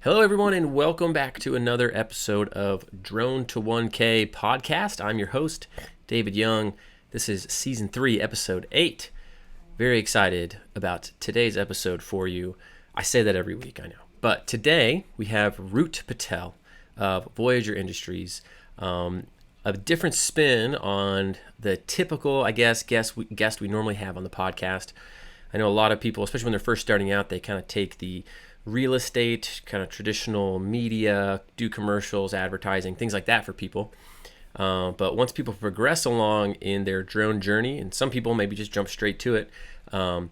Hello, everyone, and welcome back to another episode of Drone to 1K podcast. I'm your host, David Young. This is season 3, episode 8. Very excited about today's episode for you. I say that every week, I know. But today we have Patel of Voyager Industries. A different spin on the typical, guest we normally have on the podcast. I know a lot of people, especially when they're first starting out, they kind of take the real estate, kind of traditional media, do commercials, advertising, things like that for people. But once people progress along in their drone journey, and some people maybe just jump straight to it, but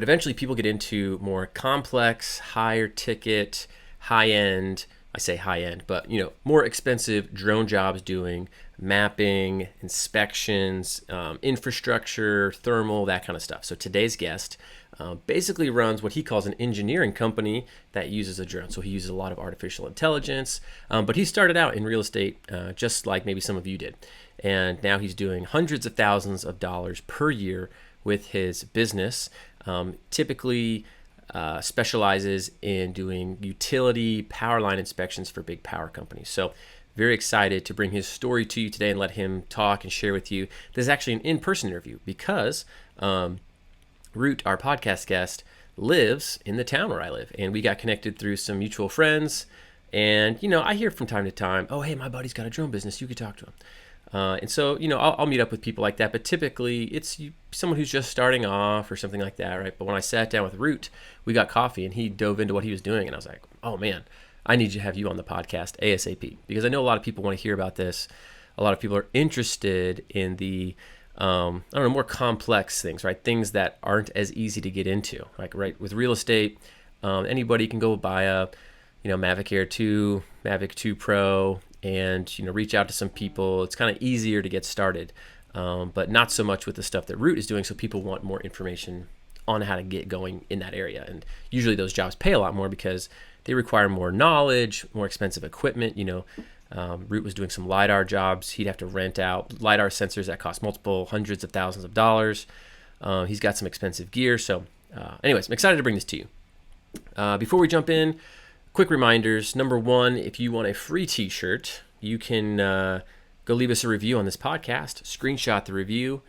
eventually people get into more complex, higher ticket, high-end, I say high-end, but more expensive drone jobs doing mapping, inspections, infrastructure, thermal, that kind of stuff. So today's guest basically runs what he calls an engineering company that uses a drone. So he uses a lot of artificial intelligence, but he started out in real estate just like maybe some of you did. And now he's doing hundreds of thousands of dollars per year with his business, typically specializes in doing utility power line inspections for big power companies. So very excited to bring his story to you today and let him talk and share with you. This is actually an in-person interview because Root, our podcast guest, lives in the town where I live, and we got connected through some mutual friends. And I hear from time to time, oh, hey, my buddy's got a drone business, you could talk to him. And so I'll meet up with people like that, but typically it's someone who's just starting off or something like that, right? But when I sat down with Root, we got coffee and he dove into what he was doing, and I was like, oh man, I need to have you on the podcast ASAP, because I know a lot of people want to hear about this. A lot of people are interested in the more complex things, right? Things that aren't as easy to get into. Like, right, with real estate, anybody can go buy a, Mavic Air 2, Mavic 2 Pro, and, reach out to some people. It's kind of easier to get started, but not so much with the stuff that Root is doing. So people want more information on how to get going in that area. And usually those jobs pay a lot more because they require more knowledge, more expensive equipment. Root was doing some LiDAR jobs. He'd have to rent out LiDAR sensors that cost multiple hundreds of thousands of dollars. He's got some expensive gear. So anyways, I'm excited to bring this to you. Before we jump in, quick reminders. Number one, if you want a free t-shirt, you can go leave us a review on this podcast, screenshot the review.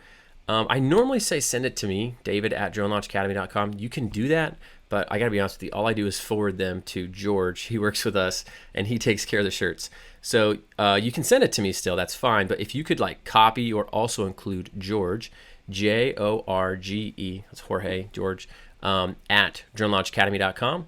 I normally say send it to me, david@dronelaunchacademy.com. You can do that, but I got to be honest with you, all I do is forward them to George. He works with us, and he takes care of the shirts. So you can send it to me still, that's fine. But if you could copy or also include George, Jorge, that's Jorge, George, at dronelaunchacademy.com,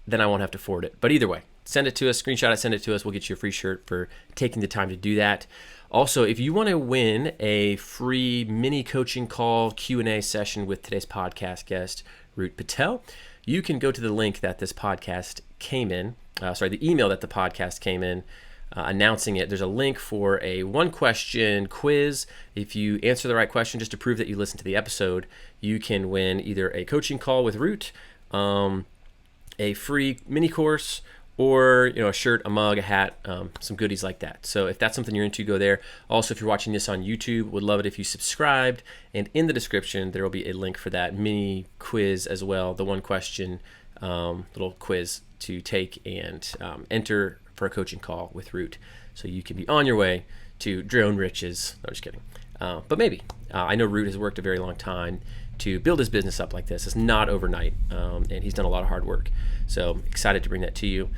then I won't have to forward it. But either way, send it to us, screenshot it, send it to us. We'll get you a free shirt for taking the time to do that. Also, if you want to win a free mini coaching call Q&A session with today's podcast guest, Root Patel, you can go to the link that this podcast came in, the email that the podcast came in, announcing it. There's a link for a 1-question quiz. If you answer the right question, just to prove that you listened to the episode, you can win either a coaching call with Root, a free mini course, or a shirt, a mug, a hat, some goodies like that. So if that's something you're into, go there. Also, if you're watching this on YouTube, would love it if you subscribed. And in the description, there will be a link for that mini quiz as well, the 1-question little quiz to take and enter for a coaching call with Root. So you can be on your way to drone riches. No, just kidding. But maybe. I know Root has worked a very long time to build his business up like this. It's not overnight, and he's done a lot of hard work. So excited to bring that to you.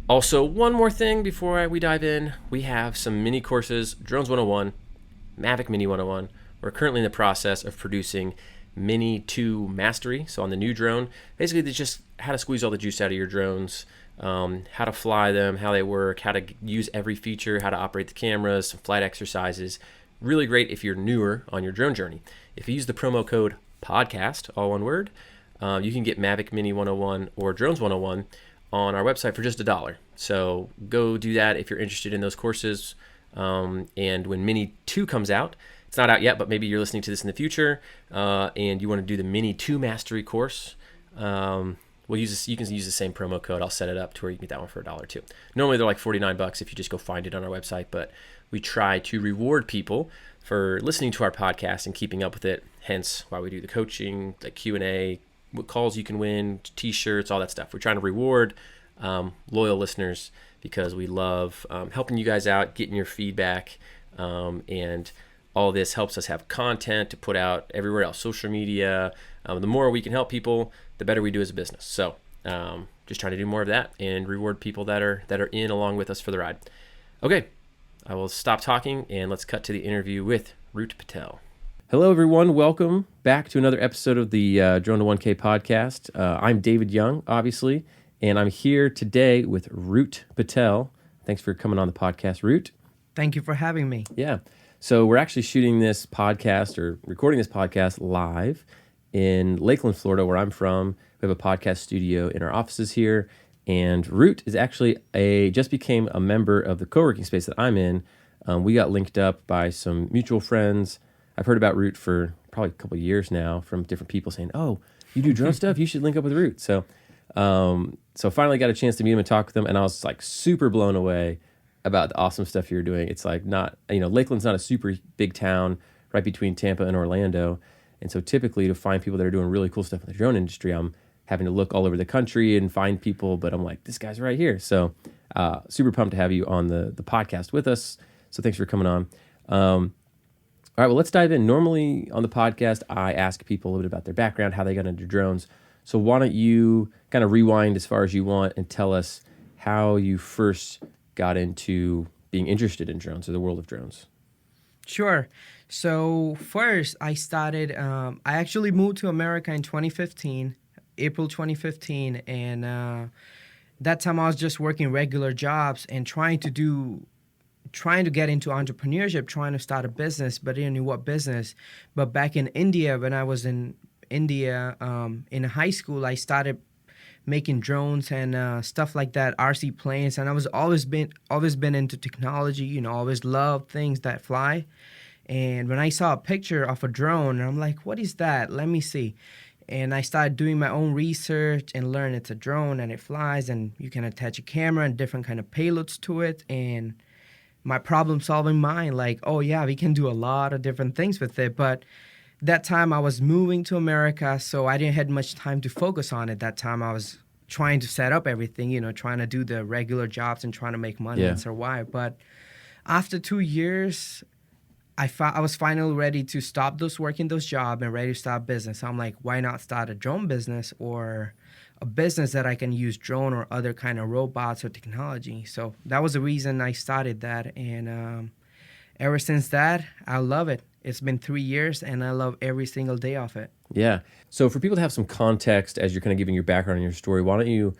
Also, one more thing before we dive in. We have some mini courses, Drones 101, Mavic Mini 101. We're currently in the process of producing Mini 2 Mastery. So on the new drone, basically it's just how to squeeze all the juice out of your drones, how to fly them, how they work, how to use every feature, how to operate the cameras, some flight exercises. Really great if you're newer on your drone journey. If you use the promo code PODCAST, all one word, you can get Mavic Mini 101 or Drones 101 on our website for just $1. So go do that if you're interested in those courses. And when Mini 2 comes out, it's not out yet, but maybe you're listening to this in the future, and you want to do the Mini 2 Mastery course, we'll use this. You can use the same promo code. I'll set it up to where you can get that one for $1 too. Normally they're like $49 if you just go find it on our website, but we try to reward people for listening to our podcast and keeping up with it. Hence why we do the coaching, the Q&A, what calls you can win, t-shirts, all that stuff. We're trying to reward loyal listeners because we love helping you guys out, getting your feedback, and all this helps us have content to put out everywhere else, social media. The more we can help people, the better we do as a business. So just trying to do more of that and reward people that are in along with us for the ride. Okay, I will stop talking and let's cut to the interview with Root Patel. Hello, everyone. Welcome back to another episode of the Drone to 1K podcast. I'm David Young, obviously, and I'm here today with Root Patel. Thanks for coming on the podcast, Root. Thank you for having me. Yeah. So we're actually shooting this podcast or recording this podcast live in Lakeland, Florida, where I'm from. We have a podcast studio in our offices here, and Root is actually just became a member of the co-working space that I'm in. We got linked up by some mutual friends. I've heard about Root for probably a couple of years now from different people saying, "Oh, you do drone stuff? You should link up with Root." So finally got a chance to meet him and talk with him, and I was like super blown away about the awesome stuff you're doing. It's like not, Lakeland's not a super big town right between Tampa and Orlando, and so typically to find people that are doing really cool stuff in the drone industry, I'm having to look all over the country and find people, but I'm like, this guy's right here. So super pumped to have you on the podcast with us. So thanks for coming on. All right, well, let's dive in. Normally on the podcast, I ask people a little bit about their background, how they got into drones. So why don't you kind of rewind as far as you want and tell us how you first got into being interested in drones or the world of drones? Sure. So first, I started, I actually moved to America in 2015, April 2015, and that time I was just working regular jobs and trying to get into entrepreneurship, trying to start a business, but I didn't know what business. But back in India, when I was in India, in high school, I started making drones and stuff like that, RC planes, and I was always been into technology, always loved things that fly. And when I saw a picture of a drone, I'm like, what is that? Let me see. And I started doing my own research and learned it's a drone and it flies and you can attach a camera and different kind of payloads to it. And my problem-solving mind, like, oh yeah, we can do a lot of different things with it. But that time I was moving to America, so I didn't have much time to focus on it. That time I was trying to set up everything, trying to do the regular jobs and trying to make money and survive. But after 2 years, I was finally ready to stop working those jobs and ready to start business. So I'm like, why not start a drone business or a business that I can use drone or other kind of robots or technology? So that was the reason I started that. And ever since that, I love it. It's been 3 years and I love every single day of it. Yeah. So for people to have some context as you're kind of giving your background and your story, why don't you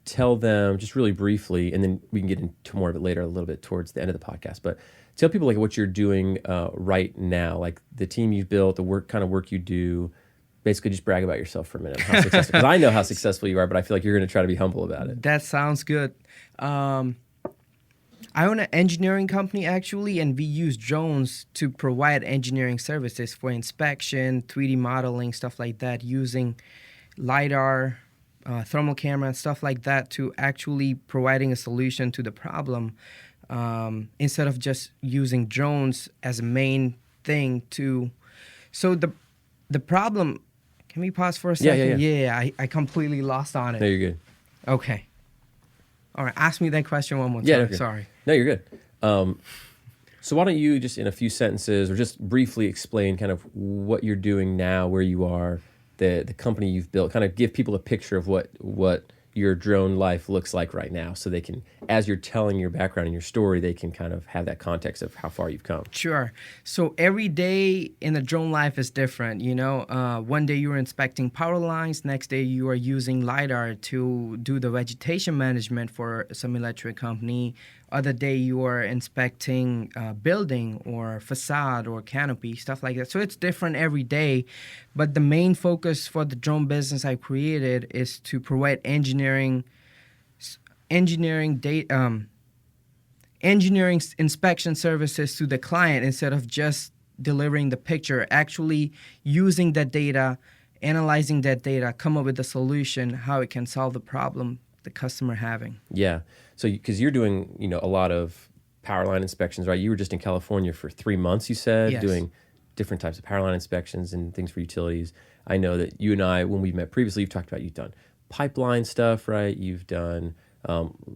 tell them just really briefly, and then we can get into more of it later a little bit towards the end of the podcast, but tell people like what you're doing right now, like the team you've built, the kind of work you do. Basically just brag about yourself for a minute. How successful, because I know how successful you are, but I feel like you're going to try to be humble about it. That sounds good. I own an engineering company, actually, and we use drones to provide engineering services for inspection, 3D modeling, stuff like that, using LiDAR, thermal camera, and stuff like that to actually providing a solution to the problem instead of just using drones as a main thing to... So the problem... Can we pause for a second? Yeah, I completely lost on it. No, you're good. Okay. All right, ask me that question one more time. Okay. Sorry. No, you're good. So why don't you just in a few sentences or just briefly explain kind of what you're doing now, where you are, the company you've built, kind of give people a picture of what your drone life looks like right now so they can, as you're telling your background and your story, they can kind of have that context of how far you've come. Sure. So every day in the drone life is different. One day you're inspecting power lines. Next day you are using LiDAR to do the vegetation management for some electric company. Other day you are inspecting building or facade or canopy, stuff like that. So it's different every day. But the main focus for the drone business I created is to provide engineering inspection services to the client instead of just delivering the picture, actually using that data, analyzing that data, come up with a solution, how it can solve the problem the customer having. Yeah. So because you're doing, a lot of power line inspections, right? You were just in California for 3 months, you said, Yes. doing different types of power line inspections and things for utilities. I know that you and I, when we met previously, you've talked about you've done pipeline stuff, right? You've done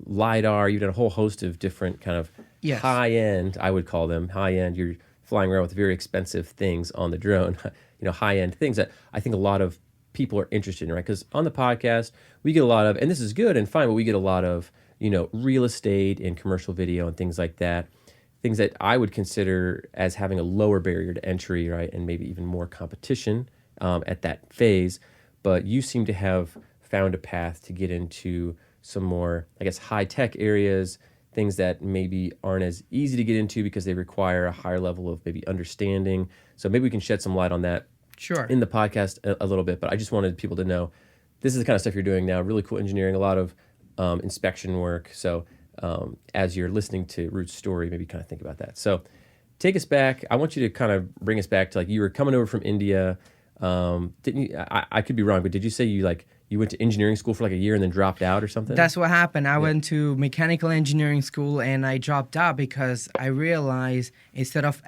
LiDAR. You've done a whole host of different kind of Yes. high-end, I would call them high-end. You're flying around with very expensive things on the drone, high-end things that I think a lot of people are interested in, right? Because on the podcast, we get a lot of, and this is good and fine, but we get a lot of, real estate and commercial video and things like that. Things that I would consider as having a lower barrier to entry, right? And maybe even more competition at that phase. But you seem to have found a path to get into some more, I guess, high-tech areas, things that maybe aren't as easy to get into because they require a higher level of maybe understanding. So maybe we can shed some light on that in the podcast a little bit. But I just wanted people to know this is the kind of stuff you're doing now, really cool engineering, a lot of inspection work. So as you're listening to Root's story, maybe kind of think about that. So take us back. I want you to kind of bring us back to you were coming over from India. Didn't you? I could be wrong, but did you say you went to engineering school for a year and then dropped out or something? That's what happened. I went to mechanical engineering school and I dropped out because I realized instead of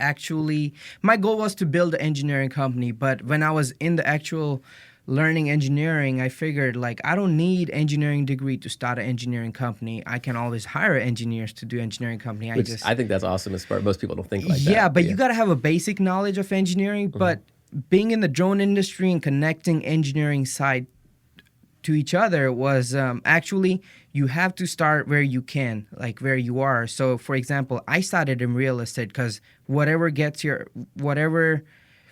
my goal was to build an engineering company. But when I was in the actual learning engineering, I figured I don't need engineering degree to start an engineering company. I can always hire engineers to do engineering company. I think that's awesome as far. Most people don't think like that. Yeah, but you got to have a basic knowledge of engineering. Mm-hmm. But being in the drone industry and connecting engineering side to each other was actually you have to start where you can, where you are. So, for example, I started in real estate because whatever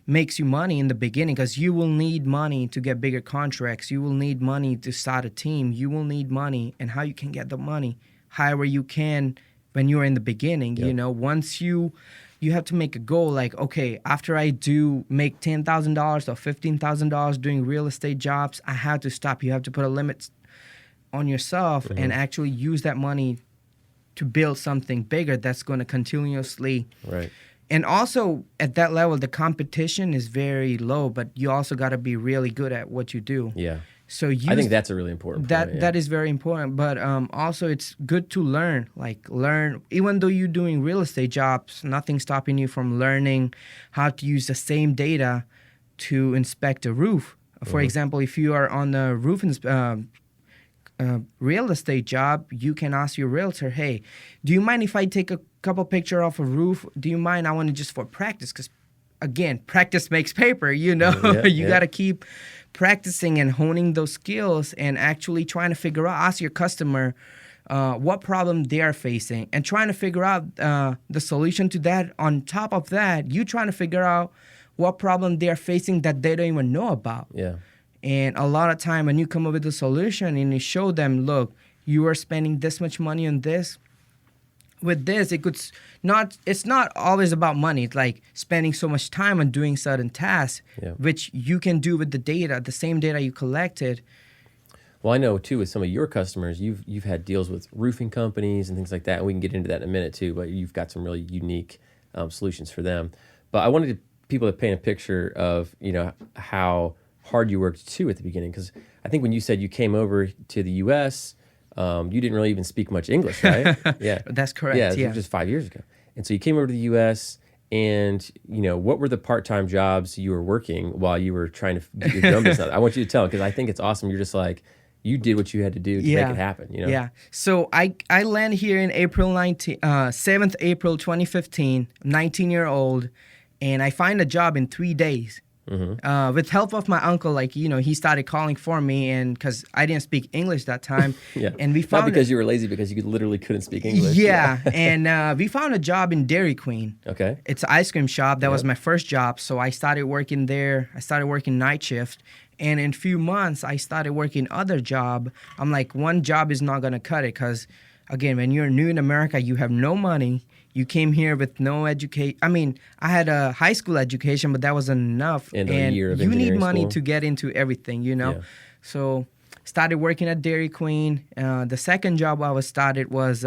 makes you money in the beginning, because you will need money to get bigger contracts. You will need money to start a team. You will need money, and how you can get the money however you can when you're in the beginning. Yep. Once you have to make a goal okay, after I do make $10,000 or $15,000 doing real estate jobs, I have to stop. You have to put a limit on yourself and actually use that money to build something bigger that's going to continuously. Right. And also at that level, the competition is very low, but you also got to be really good at what you do. Yeah. So I think that's a really important point. That is very important, but also it's good to learn. Even though you're doing real estate jobs, nothing's stopping you from learning how to use the same data to inspect a roof. For example, if you are on the roof real estate job, you can ask your realtor, hey, do you mind if I take a couple pictures off a roof? Do you mind? I want it just for practice, because again, practice makes paper, you got to keep practicing and honing those skills and actually trying to ask your customer what problem they are facing and trying to figure out the solution to that. On top of that, you trying to figure out what problem they are facing that they don't even know about. Yeah. And a lot of time when you come up with a solution and you show them, look, you are spending this much money on this. With this, it's not always about money. It's like spending so much time on doing certain tasks, which you can do with the same data you collected. Well, I know too with some of your customers, you've had deals with roofing companies and things like that, and we can get into that in a minute too. But you've got some really unique solutions for them. But I wanted people to paint a picture of how hard you worked too at the beginning, because I think when you said you came over to the U.S. You didn't really even speak much English, right? Yeah, that's correct. Yeah, it was just 5 years ago. And so you came over to the U.S. and what were the part-time jobs you were working while you were trying to get your drum business? I want you to tell, because I think it's awesome. You're just you did what you had to do to make it happen. Yeah. So I landed here in 7th April 2015, 19-year-old, and I find a job in 3 days. Mm-hmm. With help of my uncle, he started calling for me, and because I didn't speak English that time, and we found not because you were lazy, because you literally couldn't speak English. Yeah, and we found a job in Dairy Queen. Okay, it's an ice cream shop. That was my first job, so I started working there. I started working night shift, and in a few months, I started working other job. I'm like, one job is not gonna cut it, because again, when you're new in America, you have no money. You came here with no education. I mean, I had a high school education, but that wasn't enough. And a year of you need money school. To get into everything, Yeah. So started working at Dairy Queen. The second job I started was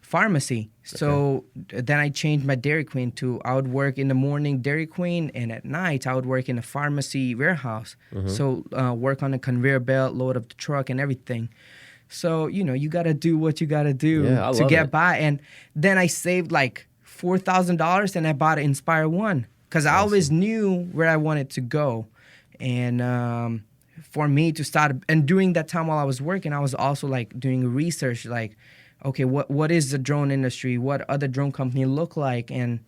pharmacy. So then I changed my Dairy Queen to I would work in the morning Dairy Queen, and at night I would work in a pharmacy warehouse. Mm-hmm. So work on the conveyor belt, load up the truck and everything. So, you got to do what you got to do to get by. And then I saved $4,000 and I bought an Inspire One, because I always knew where I wanted to go. And for me to start. And during that time while I was working, I was also like doing research, like, okay, what is the drone industry? What other drone company look like? And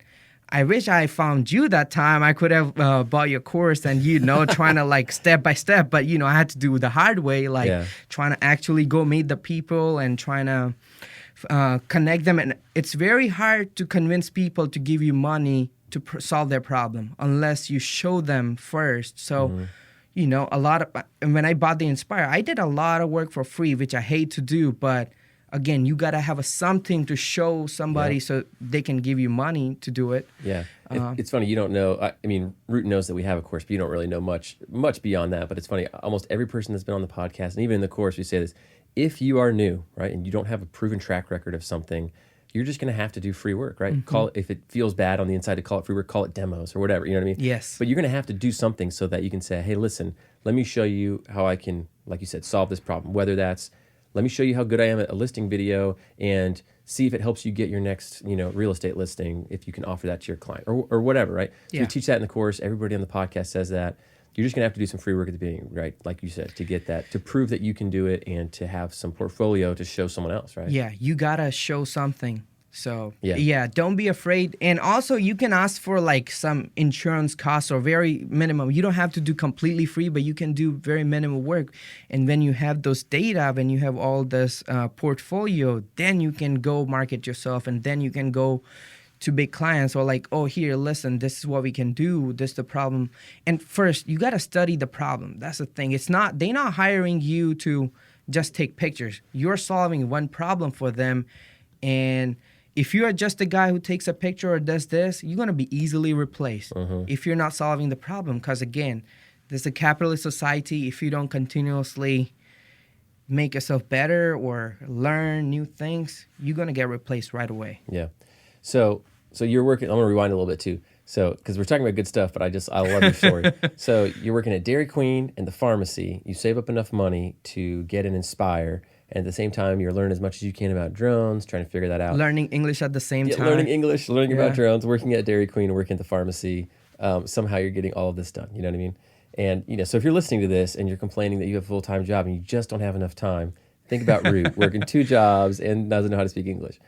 I wish I found you that time. I could have bought your course and, trying to like step by step. But, I had to do the hard way, like trying to actually go meet the people and trying to connect them. And it's very hard to convince people to give you money to solve their problem unless you show them first. So, when I bought the Inspire, I did a lot of work for free, which I hate to do, but again, you got to have something to show somebody so they can give you money to do it. Yeah. It's funny. You don't know. I mean, Root knows that we have a course, but you don't really know much beyond that. But it's funny. Almost every person that's been on the podcast, and even in the course, we say this: if you are new, right, and you don't have a proven track record of something, you're just going to have to do free work, right? Mm-hmm. Call it, if it feels bad on the inside to call it free work, call it demos or whatever. You know what I mean? Yes. But you're going to have to do something so that you can say, hey, listen, let me show you how I can, like you said, solve this problem. Whether that's, let me show you how good I am at a listing video and see if it helps you get your next, real estate listing, if you can offer that to your client or whatever, right? So we teach that in the course. Everybody on the podcast says that. You're just going to have to do some free work at the beginning, right? Like you said, to get that, to prove that you can do it and to have some portfolio to show someone else, right? Yeah, you got to show something. So, don't be afraid. And also, you can ask for like some insurance costs or very minimum. You don't have to do completely free, but you can do very minimal work. And when you have those data, when you have all this portfolio, then you can go market yourself, and then you can go to big clients or like, oh, here, listen, this is what we can do. This is the problem. And first, you got to study the problem. That's the thing. They're not hiring you to just take pictures. You're solving one problem for them. And if you are just a guy who takes a picture or does this, you're going to be easily replaced if you're not solving the problem. Because, again, this is a capitalist society. If you don't continuously make yourself better or learn new things, you're going to get replaced right away. Yeah. So you're working, I'm going to rewind a little bit too. So, because we're talking about good stuff, but I love your story. So you're working at Dairy Queen and the pharmacy. You save up enough money to get an Inspire. And at the same time, you're learning as much as you can about drones, trying to figure that out. Learning English at the same time. Learning English, learning about drones, working at Dairy Queen, working at the pharmacy. Somehow you're getting all of this done. You know what I mean? And, so if you're listening to this and you're complaining that you have a full-time job and you just don't have enough time, think about Root, working 2 jobs and doesn't know how to speak English.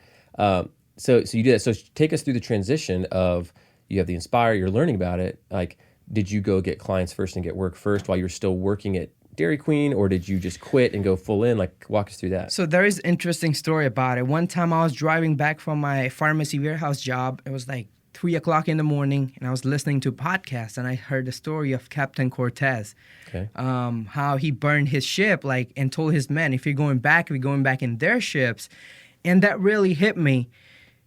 So you do that. So take us through the transition of, you have the Inspire, you're learning about it. Like, did you go get clients first and get work first while you're still working at Dairy Queen, or did you just quit and go full in? Like, walk us through that. So there is an interesting story about it. One time I was driving back from my pharmacy warehouse job. It was like 3 o'clock in the morning, and I was listening to a podcast, and I heard the story of Captain Cortez. Okay. How he burned his ship, like, and told his men, if you're going back, we're going back in their ships. And that really hit me.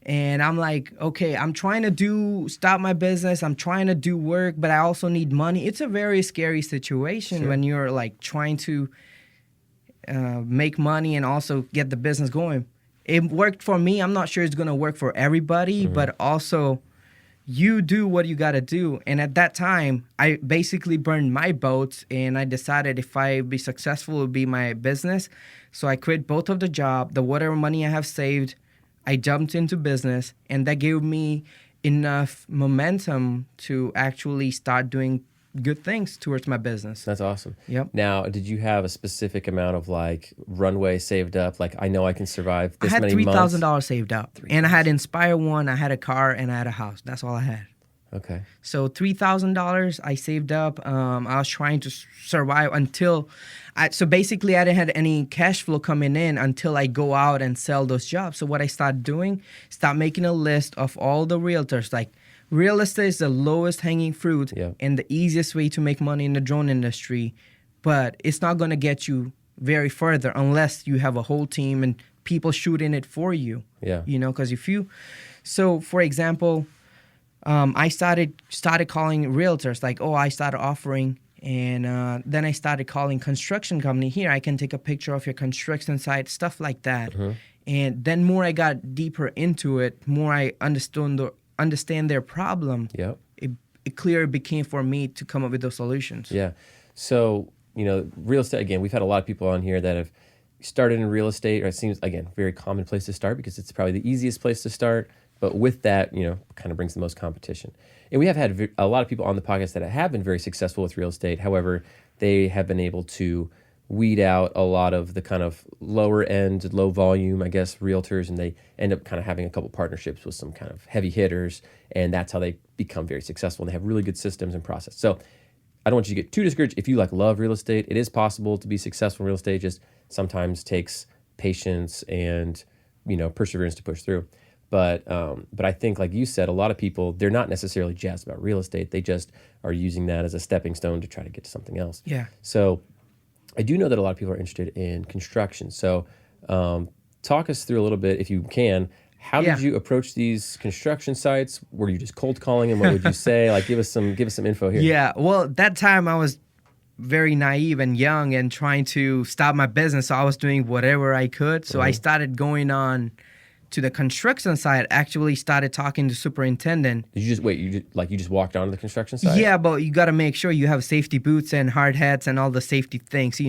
And I'm like, okay, I'm trying to stop my business. I'm trying to do work, but I also need money. It's a very scary situation when you're like trying to make money and also get the business going. It worked for me. I'm not sure it's going to work for everybody, but also you do what you got to do. And at that time, I basically burned my boats, and I decided if I be successful, it would be my business. So I quit both of the job, the whatever money I have saved. I jumped into business, and that gave me enough momentum to actually start doing good things towards my business. That's awesome. Yep. Now, did you have a specific amount of like runway saved up? Like, I know I can survive this many months. I had $3,000 saved up, and I had Inspire One, I had a car, and I had a house. That's all I had. Okay. So $3,000 I saved up. I was trying to survive until so basically I didn't have any cash flow coming in until I go out and sell those jobs. So what I started doing, start making a list of all the realtors. Like, real estate is the lowest hanging fruit and the easiest way to make money in the drone industry, but it's not going to get you very further unless you have a whole team and people shooting it for you. Yeah. Because so for example, I started calling realtors, like, I started offering, and then I started calling construction company. Here, I can take a picture of your construction site, stuff like that. And then more I got deeper into it, more I understand their problem. It clearer became for me to come up with those solutions. Yeah. So, real estate, again, we've had a lot of people on here that have started in real estate, or it seems, again, very common place to start because it's probably the easiest place to start. But with that, kind of brings the most competition. And we have had a lot of people on the podcast that have been very successful with real estate. However, they have been able to weed out a lot of the kind of lower end, low volume, I guess, realtors, and they end up kind of having a couple partnerships with some kind of heavy hitters, and that's how they become very successful. And they have really good systems and process. So I don't want you to get too discouraged. If you like love real estate, it is possible to be successful in real estate. It just sometimes takes patience and perseverance to push through. But I think, like you said, a lot of people, they're not necessarily jazzed about real estate. They just are using that as a stepping stone to try to get to something else. Yeah. So I do know that a lot of people are interested in construction. So talk us through a little bit, if you can. How did you approach these construction sites? Were you just cold calling them? What would you say? Like, give us some info here. Yeah. Well, that time I was very naive and young and trying to start my business. So I was doing whatever I could. So I started going on to the construction site, actually started talking to superintendent. Did you just wait? You just walked onto the construction site? Yeah, but you got to make sure you have safety boots and hard hats and all the safety things.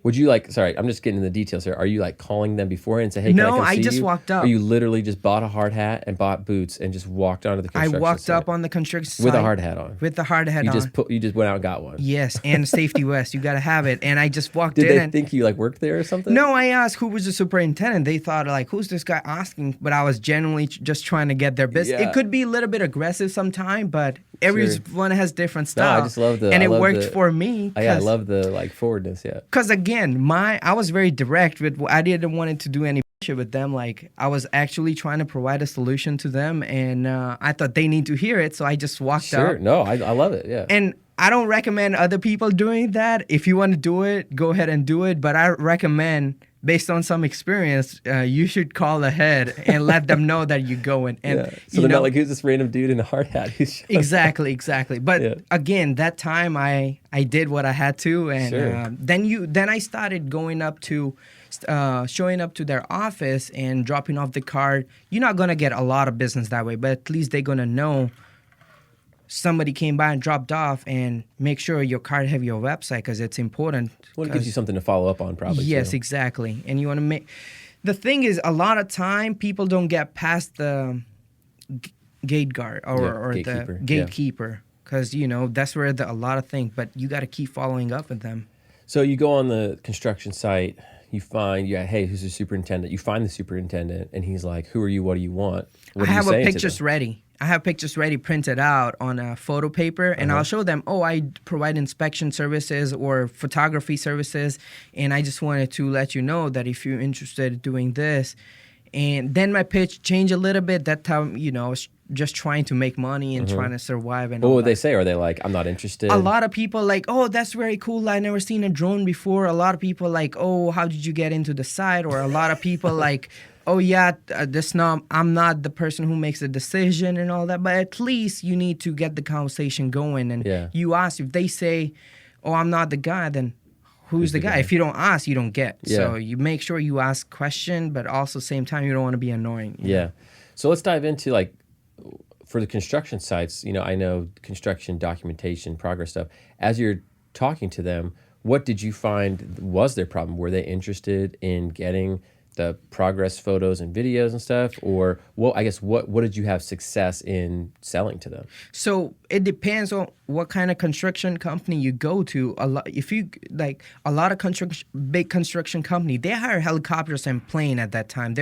Would you sorry, I'm just getting into the details here. Are you calling them beforehand and say, hey, can I come see you? No, I just walked up. Or you literally just bought a hard hat and bought boots and just walked onto the construction site? I walked up on the construction site. With a hard hat on? With the hard hat on. You just went out and got one? Yes, and a safety vest. You got to have it. And I just walked in. Did they think you worked there or something? No, I asked who was the superintendent. They thought who's this guy asking? But I was genuinely just trying to get their business. Yeah. It could be a little bit aggressive sometime, but everyone has different style. No, I just love and it worked for me. I love the forwardness, yeah. Because again, I was very direct with. I didn't want to do any shit with them. I was actually trying to provide a solution to them, and I thought they need to hear it, so I just walked up. Sure, no, I love it, yeah. And I don't recommend other people doing that. If you want to do it, go ahead and do it. But I recommend, based on some experience, you should call ahead and let them know that you're going. And so they're not who's this random dude in a hard hat? Exactly. But again, that time I did what I had to, and then I started going up to, showing up to their office and dropping off the card. You're not gonna get a lot of business that way, but at least they're gonna know somebody came by and dropped off, and make sure your card have your website because it's important. Well, it gives you something to follow up on, probably. Yes, too. exactly. And you want to make. The thing is, a lot of time people don't get past the gate guard or the gatekeeper because that's where a lot of things. But you got to keep following up with them. So you go on the construction site. You find, hey, who's the superintendent? You find the superintendent, and he's like, who are you? What do you want? What I have pictures ready. I have pictures ready printed out on a photo paper, and I'll show them, I provide inspection services or photography services, and I just wanted to let you know that if you're interested in doing this. And then my pitch changed a little bit. That time, I was just trying to make money and trying to survive. And what would they say? Are they like, I'm not interested? A lot of people that's very cool. I never seen a drone before. A lot of people how did you get into the site? Or a lot of people I'm not the person who makes the decision and all that. But at least you need to get the conversation going. And you ask, if they say, I'm not the guy, then who's the guy? If you don't ask, you don't get. Yeah. So you make sure you ask question, but also same time you don't want to be annoying. Yeah. So let's dive into for the construction sites. I know construction documentation, progress stuff. As you're talking to them, what did you find was their problem? Were they interested in getting the progress photos and videos and stuff, or what did you have success in selling to them? So it depends on what kind of construction company you go to. A lot of big construction company, they hire helicopters and plane at that time.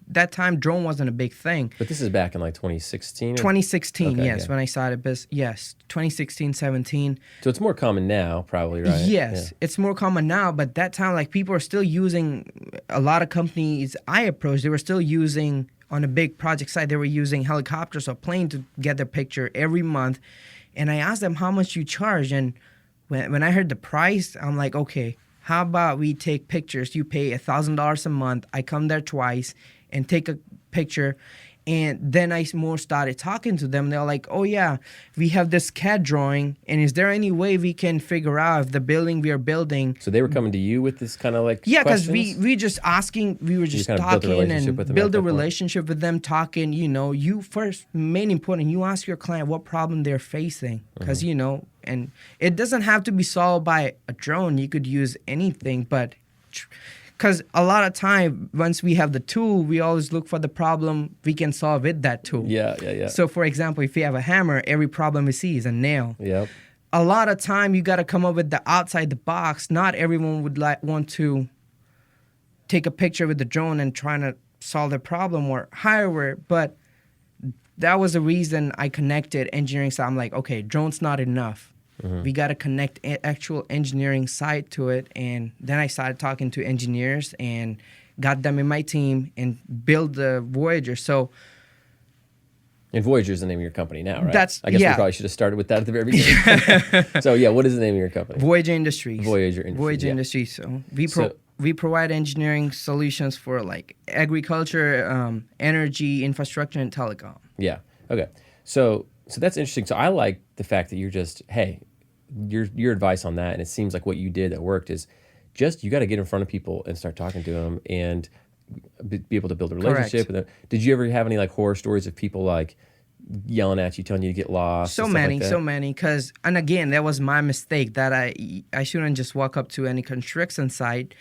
That time drone wasn't a big thing. But this is back in 2016? 2016, okay, yes, when I started business. Yes, 2016, 17. So it's more common now, probably, right? Yes, it's more common now, but that time, people are still using, a lot of companies I approached, they were still using, on a big project site, they were using helicopters or plane to get their picture every month. And I asked them how much you charge, and when I heard the price, I'm like, okay, how about we take pictures? You pay $1,000 a month. I come there twice and take a picture. And then I more started talking to them. They're like, we have this CAD drawing, and is there any way we can figure out if the building we are building... So they were coming to you with this kind of Yeah, because we just asking, we were just talking and build a relationship with them, talking, you first, main important, you ask your client what problem they're facing. Because, and it doesn't have to be solved by a drone. You could use anything, but... Because a lot of time, once we have the tool, we always look for the problem we can solve with that tool. Yeah. So, for example, if we have a hammer, every problem we see is a nail. Yep. a lot of time you got to come up with the outside the box. Not everyone would want to take a picture with the drone and trying to solve the problem or hardware, but that was the reason I connected engineering side. I'm like, okay, drone's not enough. We got to connect actual engineering side to it. And then I started talking to engineers and got them in my team and build the Voyager. So, and Voyager is the name of your company now, right? That's, I guess yeah. we probably should have started with that at the very beginning. So yeah, what is the name of your company? Voyager Industries. Voyager Industries. Voyager Yeah. Industries. So we provide engineering solutions for like agriculture, energy, infrastructure, and telecom. Yeah. Okay. So that's interesting. So I like the fact that you're just, hey, your advice on that, and it seems like what you did that worked is just you got to get in front of people and start talking to them and be able to build a relationship with them. Did you ever have any like horror stories of people like yelling at you, telling you to get lost? So many. Because, and again, that was my mistake that I shouldn't just walk up to any construction site.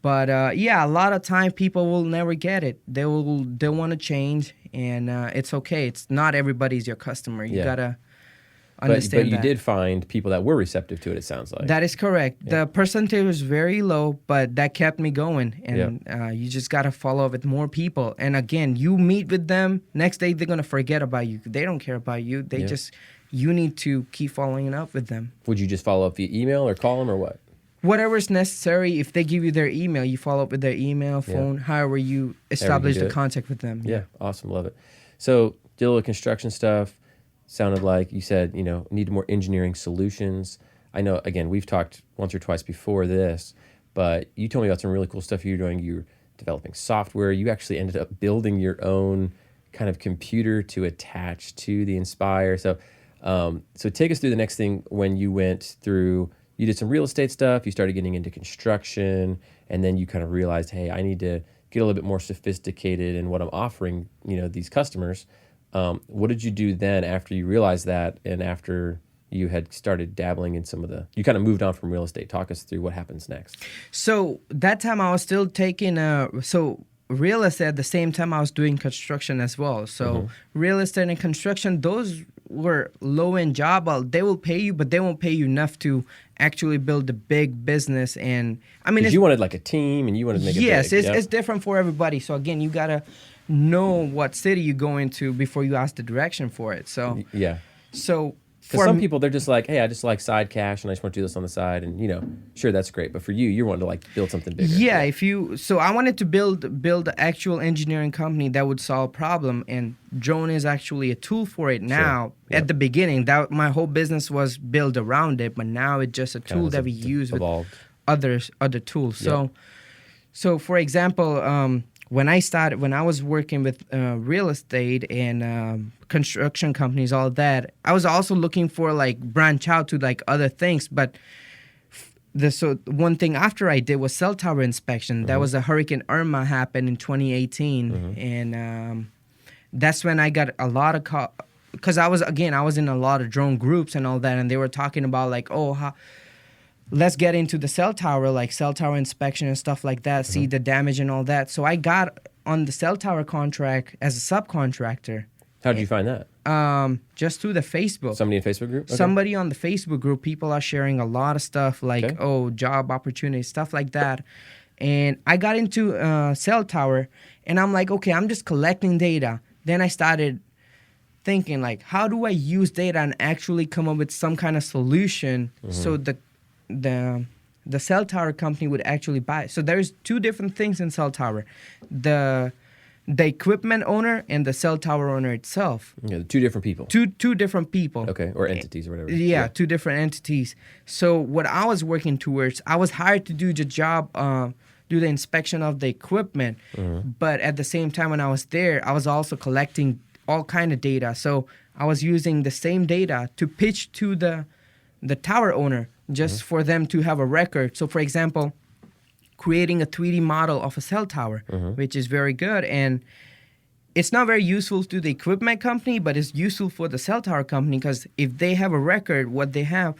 But yeah, a lot of time people will never get it. They'll want to change, and it's okay. It's not everybody's your customer. You gotta understand but you that. did find people that were receptive to it. It sounds like That is correct. Yeah. The percentage was very low, but that kept me going. And you just gotta follow up with more people. And again, you meet with them. Next day they're gonna forget about you. They don't care about you. They just you need to keep following up with them. Would you just follow up via email or call them or what? Whatever is necessary. If they give you their email, you follow up with their email, phone, however you establish the contact with them. Yeah, awesome, love it. So did a little construction stuff. Sounded like you said, need more engineering solutions. I know, again, we've talked once or twice before this, but you told me about some really cool stuff you're doing. You're developing software. You actually ended up building your own kind of computer to attach to the Inspire. So take us through the next thing when you went through. You did some real estate stuff, you started getting into construction, and then you kind of realized, hey, I need to get a little bit more sophisticated in what I'm offering, these customers. What did you do then after you realized that, and after you had started dabbling in you kind of moved on from real estate? Talk us through what happens next. So that time I was still taking real estate at the same time I was doing construction as well. So real estate and construction, those were low-end job. They will pay you, but they won't pay you enough to actually build a big business. And I mean, you wanted like a team, and you wanted to make it big. Yes, it's different for everybody. So again, you gotta know what city you go into before you ask the direction for it. So So because some people, they're just like, hey, I just like side cash and I just want to do this on the side, and sure, that's great. But for you're wanting to like build something bigger. Yeah, so I wanted to build an actual engineering company that would solve a problem, and drone is actually a tool for it now. Sure. At the beginning, that my whole business was built around it, but now it's just a tool that we use with other tools. Yep. So for example, when I was working with real estate and construction companies, all that, I was also looking for like branch out to like other things. But one thing after I did was cell tower inspection. That was a Hurricane Irma happened in 2018, and that's when I got a lot of because I was in a lot of drone groups and all that, and they were talking about like, let's get into the cell tower, like cell tower inspection and stuff like that, see the damage and all that. So I got on the cell tower contract as a subcontractor. How did you find that? Just through the Facebook. Somebody in Facebook group? Okay. Somebody on the Facebook group. People are sharing a lot of stuff like, job opportunities, stuff like that. And I got into cell tower, and I'm like, okay, I'm just collecting data. Then I started thinking like, how do I use data and actually come up with some kind of solution so the cell tower company would actually buy it. So there's two different things in cell tower. The equipment owner and the cell tower owner itself. Yeah, two different people. Two different people. Okay, or entities or whatever. Yeah, two different entities. So what I was working towards, I was hired to do the job, do the inspection of the equipment. But at the same time when I was there, I was also collecting all kind of data. So I was using the same data to pitch to the tower owner, just for them to have a record. So for example, creating a 3D model of a cell tower, which is very good. And it's not very useful to the equipment company, but it's useful for the cell tower company, because if they have a record, what they have,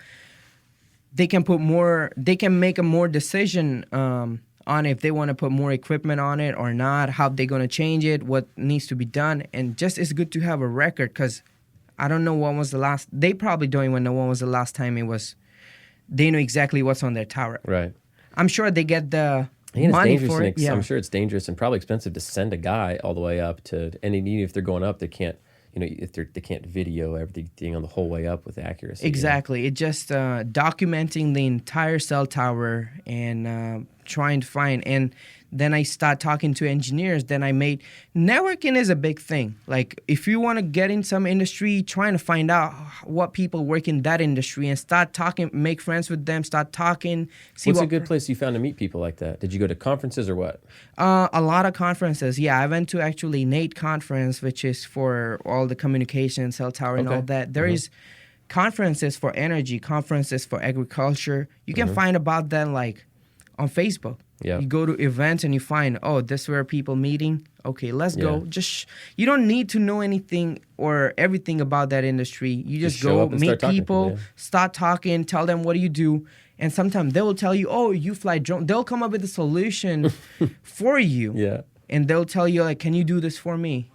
they can make a more decision on if they want to put more equipment on it or not, how they're going to change it, what needs to be done. And just it's good to have a record, because I don't know when was the last. They probably don't even know when was the last time it was. They know exactly what's on their tower. Right. I'm sure they get the And money it's dangerous for it. Yeah. I'm sure it's dangerous and probably expensive to send a guy all the way up to, and even if they're going up, they can't, if they can't video everything on the whole way up with accuracy. Exactly. It just documenting the entire cell tower and trying to find. And then I start talking to engineers. Then I made networking is a big thing. Like if you want to get in some industry, trying to find out what people work in that industry and start talking, make friends with them, start talking. What's a good place you found to meet people like that? Did you go to conferences or what? A lot of conferences. Yeah, I went to actually NATE conference, which is for all the communication, cell tower, and all that. There is conferences for energy, conferences for agriculture. You can find about that like on Facebook. Yeah. You go to events and you find, oh, this is where people meeting. Okay, let's go. Just you don't need to know anything or everything about that industry. You just go meet people, start talking, tell them what do you do. And sometimes they will tell you, oh, you fly drone. They'll come up with a solution for you. Yeah. And they'll tell you, like, can you do this for me?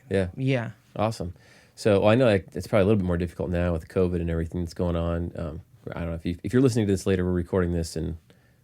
Yeah. Yeah. Awesome. So I know it's probably a little bit more difficult now with COVID and everything that's going on. I don't know if you're listening to this later, we're recording this in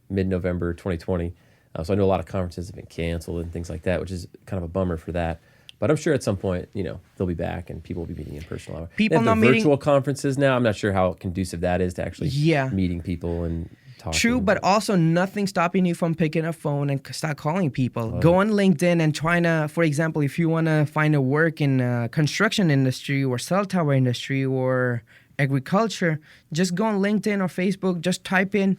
mid-November 2020. So I know a lot of conferences have been canceled and things like that, which is kind of a bummer for that. But I'm sure at some point, they'll be back and people will be meeting in person. People not meeting virtual conferences now. I'm not sure how conducive that is to actually meeting people and talking. True, but also nothing stopping you from picking a phone and start calling people. Go on LinkedIn and trying to, for example, if you want to find a work in construction industry or cell tower industry or agriculture, just go on LinkedIn or Facebook, just type in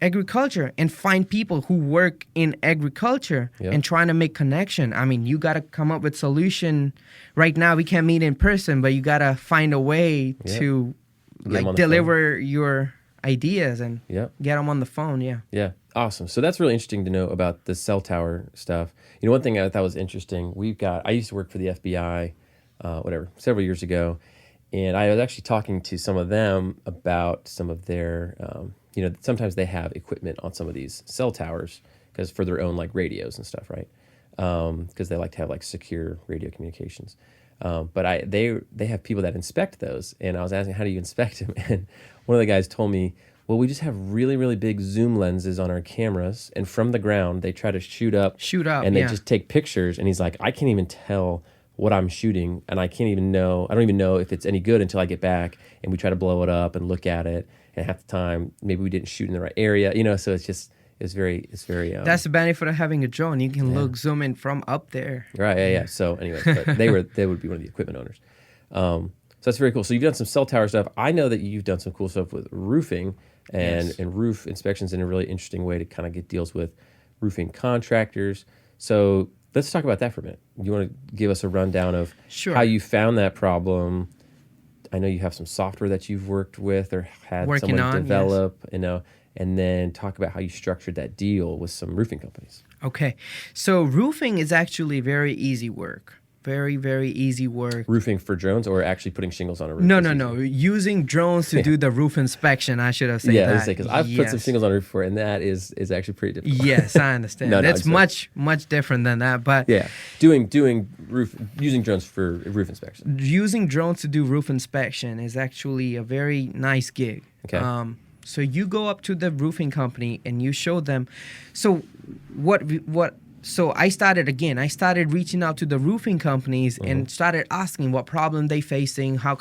agriculture and find people who work in agriculture and trying to make connection. I mean, you got to come up with solution. Right now, we can't meet in person, but you got to find a way to like deliver your ideas and get them on the phone. Yeah. Awesome. So that's really interesting to know about the cell tower stuff. One thing I thought was interesting, I used to work for the FBI, several years ago. And I was actually talking to some of them about some of their, sometimes they have equipment on some of these cell towers because for their own like radios and stuff, right? Because they like to have like secure radio communications. But they have people that inspect those, and I was asking, how do you inspect them? And one of the guys told me, well, we just have really, really big zoom lenses on our cameras, and from the ground they try to shoot up, and they just take pictures. And he's like, I can't even tell what I'm shooting, and I don't even know if it's any good until I get back and we try to blow it up and look at it, and half the time maybe we didn't shoot in the right area, so it's very that's the benefit of having a drone. You can zoom in from up there, right? Yeah. So anyways, but they would be one of the equipment owners. So that's very cool. So you've done some cell tower stuff. I know that you've done some cool stuff with roofing and roof inspections in a really interesting way to kind of get deals with roofing contractors. So let's talk about that for a minute. You want to give us a rundown of how you found that problem? I know you have some software that you've worked with or had someone develop, and then talk about how you structured that deal with some roofing companies. Okay. So roofing is actually very easy work. Very, very easy work. Roofing for drones or actually putting shingles on a roof? No. Using drones to do the roof inspection, I should have said that. Yeah, because I've put some shingles on a roof before, and that is actually pretty difficult. Yes, I understand. It's much different than that. But using drones for roof inspection. Using drones to do roof inspection is actually a very nice gig. Okay. So you go up to the roofing company and you show them. So So I started reaching out to the roofing companies and started asking what problem they facing, I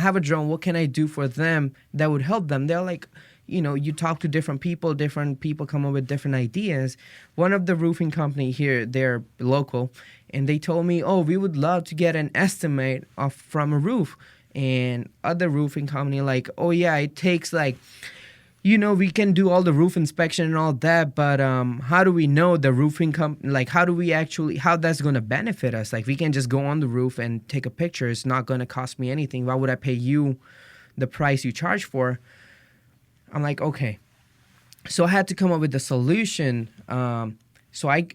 have a drone, what can I do for them that would help them? They're like, you talk to different people come up with different ideas. One of the roofing company here, they're local, and they told me, oh, we would love to get an estimate from a roof. And other roofing company like, oh yeah, it takes like, we can do all the roof inspection and all that, but how do we know the roofing how that's going to benefit us? Like, we can just go on the roof and take a picture. It's not going to cost me anything. Why would I pay you the price you charge for? I'm like, okay. So I had to come up with a solution. So I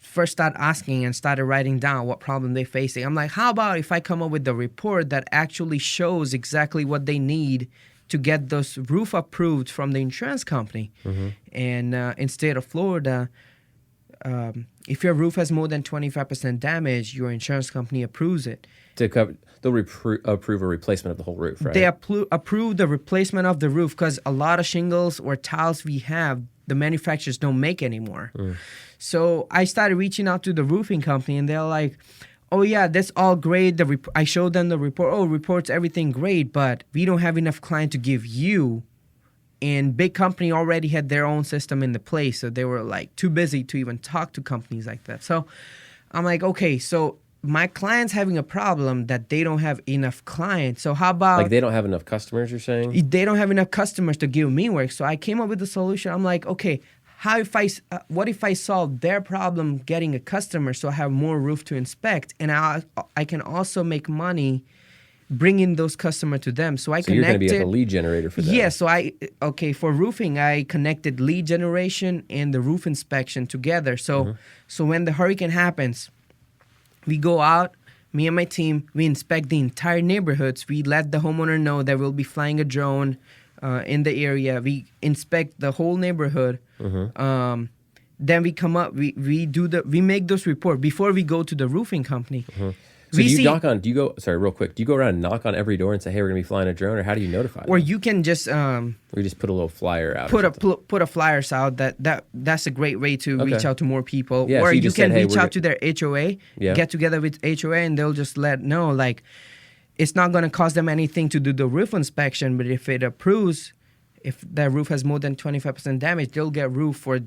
first started asking and started writing down what problem they're facing. I'm like, how about if I come up with a report that actually shows exactly what they need to get those roof approved from the insurance company? And in state of Florida, if your roof has more than 25% damage, your insurance company approves it. To cover, they'll approve a replacement of the whole roof, right? They approve the replacement of the roof because a lot of shingles or tiles we have, the manufacturers don't make anymore. So I started reaching out to the roofing company, and they're like, oh, yeah, that's all great. I showed them the report. Oh, reports everything great, but we don't have enough client to give you. And big company already had their own system in the place, so they were like too busy to even talk to companies like that. So I'm like, okay, so my client's having a problem that they don't have enough clients. So how about... Like they don't have enough customers, you're saying? They don't have enough customers to give me work. So I came up with a solution. I'm like, okay, what if I solve their problem getting a customer so I have more roof to inspect, and I can also make money bringing those customers to them. So you're going to be like a lead generator for them. Yeah, so for roofing, I connected lead generation and the roof inspection together. So when the hurricane happens, we go out, me and my team, we inspect the entire neighborhoods. We let the homeowner know that we'll be flying a drone in the area. We inspect the whole neighborhood. Then we come up, we make those reports before we go to the roofing company. So do you go around and knock on every door and say, hey, we're going to be flying a drone, or how do you notify them? Or you can just... or you just put a little flyer out. Put a flyers out. That's a great way to reach out to more people. Yeah, or so you can reach out to their HOA, get together with HOA, and they'll just know, like, it's not going to cost them anything to do the roof inspection, but if it approves, if the roof has more than 25% damage, they'll get roof for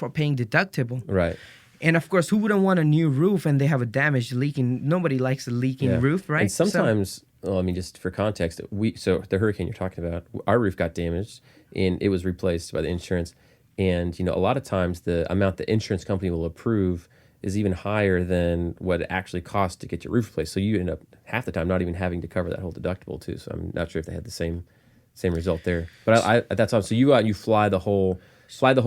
paying deductible. Right. And of course, who wouldn't want a new roof and they have a damaged leaking? Nobody likes a leaking roof, right? And sometimes, just for context, so the hurricane you're talking about, our roof got damaged and it was replaced by the insurance. And a lot of times the amount the insurance company will approve is even higher than what it actually costs to get your roof replaced. So you end up half the time not even having to cover that whole deductible too. So I'm not sure if they had the same result there. But that's awesome. So you go out and you fly the whole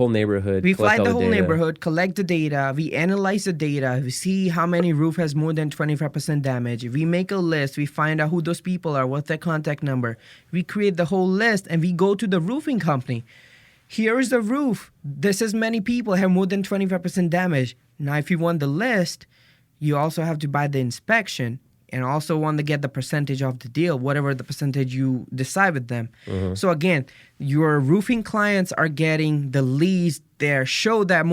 neighborhood. We fly the whole neighborhood, collect the data, we analyze the data, we see how many roof has more than 25% damage. We make a list, we find out who those people are, what's their contact number. We create the whole list and we go to the roofing company. Here is the roof. This is many people have more than 25% damage. Now, if you want the list, you also have to buy the inspection and also want to get the percentage of the deal, whatever the percentage you decide with them. So again, your roofing clients are getting the leads there, show that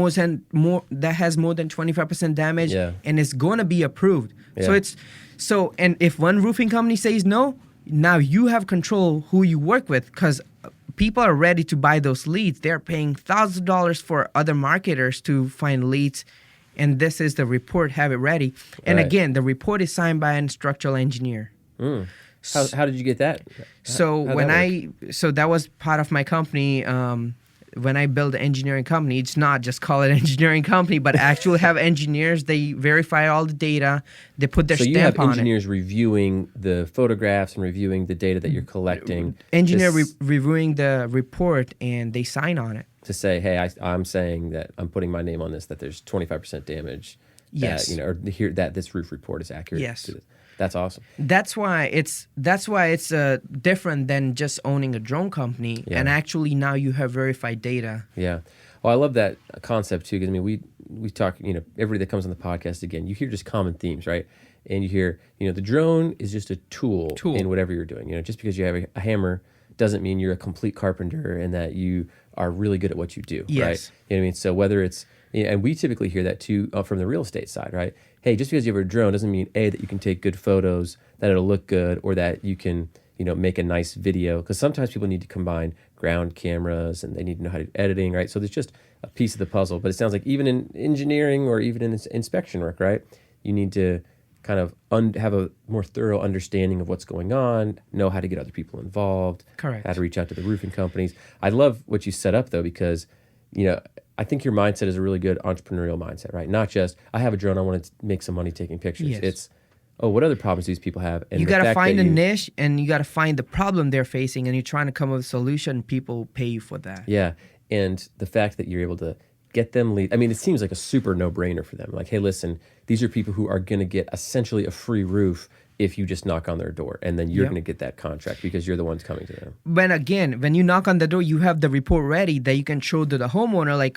that has more than 25% damage, and it's going to be approved. And if one roofing company says no, now you have control who you work with, because people are ready to buy those leads. They're paying $1,000 for other marketers to find leads. And this is the report, have it ready. And again, the report is signed by a structural engineer. How did you get that? So that was part of my company. When I build an engineering company, it's not just call it engineering company, but actually have engineers. They verify all the data. They put their stamp on it. So you have engineers reviewing the photographs and reviewing the data that you're collecting. Engineer reviewing the report, and they sign on it. To say, hey, I'm saying that I'm putting my name on this, that there's 25% damage. Yes. Or that this roof report is accurate. Yes. That's awesome. That's why it's different than just owning a drone company. And actually now you have verified data. Yeah. Well, I love that concept too, because we talk, everybody that comes on the podcast, again, you hear just common themes, right? And you hear, the drone is just a tool in whatever you're doing. Just because you have a hammer doesn't mean you're a complete carpenter and that you are really good at what you do, right? You know what I mean? So whether it's, and we typically hear that too from the real estate side, right? Hey, just because you have a drone doesn't mean that you can take good photos, that it'll look good, or that you can, make a nice video. Because sometimes people need to combine ground cameras and they need to know how to do editing, right? So there's just a piece of the puzzle. But it sounds like even in engineering or even in inspection work, right? You need to kind of have a more thorough understanding of what's going on, know how to get other people involved, correct, how to reach out to the roofing companies. I love what you set up though, because, I think your mindset is a really good entrepreneurial mindset, right? Not just, I have a drone, I want to make some money taking pictures. Yes. It's, what other problems do these people have? And you got to find a niche, and you got to find the problem they're facing, and you're trying to come up with a solution, people pay you for that. Yeah, and the fact that you're able to get them lead. I mean, it seems like a super no-brainer for them. Like, hey, listen, these are people who are going to get essentially a free roof if you just knock on their door, and then you're going to get that contract because you're the ones coming to them. When you knock on the door, you have the report ready that you can show to the homeowner, like,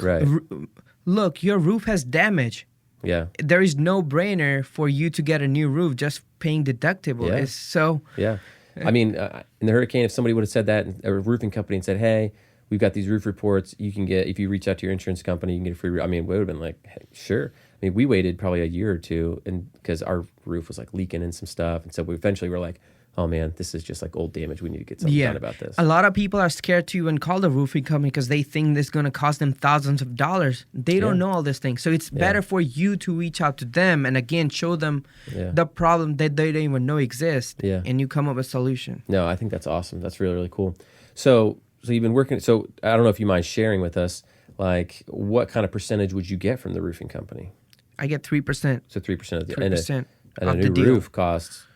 look, your roof has damage. Yeah. There is no brainer for you to get a new roof, just paying deductible. Yeah. It's so... Yeah. I mean, in the hurricane, if somebody would have said that, a roofing company, and said, hey, we've got these roof reports, you can get, if you reach out to your insurance company, you can get a free roof. I mean, we would have been like, hey, sure. I mean, we waited probably a year or two, and because our roof was like leaking and some stuff. And so we eventually were like, oh man, this is just like old damage. We need to get something done about this. A lot of people are scared to even call the roofing company because they think this is going to cost them thousands of dollars. They don't know all these things. So it's better for you to reach out to them and again, show them the problem that they don't even know exists. Yeah. And you come up with a solution. No, I think that's awesome. That's really, really cool. So you've been working, so I don't know if you mind sharing with us, like what kind of percentage would you get from the roofing company? I get 3%. So 3% of the 3% and a new roof costs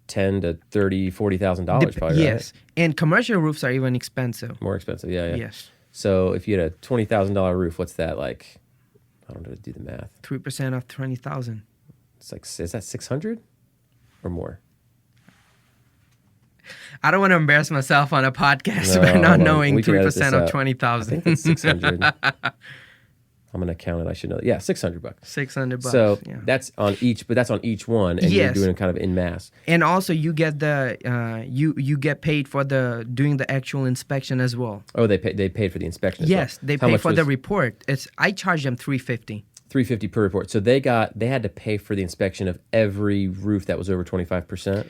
$10,000 to $30,000, $40,000 probably, yes. Right? And commercial roofs are even expensive. More expensive, yeah. Yes. So if you had a $20,000 roof, what's that like? I don't know how to do the math. 3% of 20,000. It's like, is that 600 or more? I don't want to embarrass myself on a podcast by not knowing 3% of 20,000. I think it's 600. I'm gonna count it. I should know. Yeah, $600. $600. So that's on each, but that's on each one, and you're doing it kind of in mass. And also, you get the you get paid for doing the actual inspection as well. Oh, they paid for the inspection. Yes, they pay for the report. I charge them $350. $350 per report. So they had to pay for the inspection of every roof that was over 25%.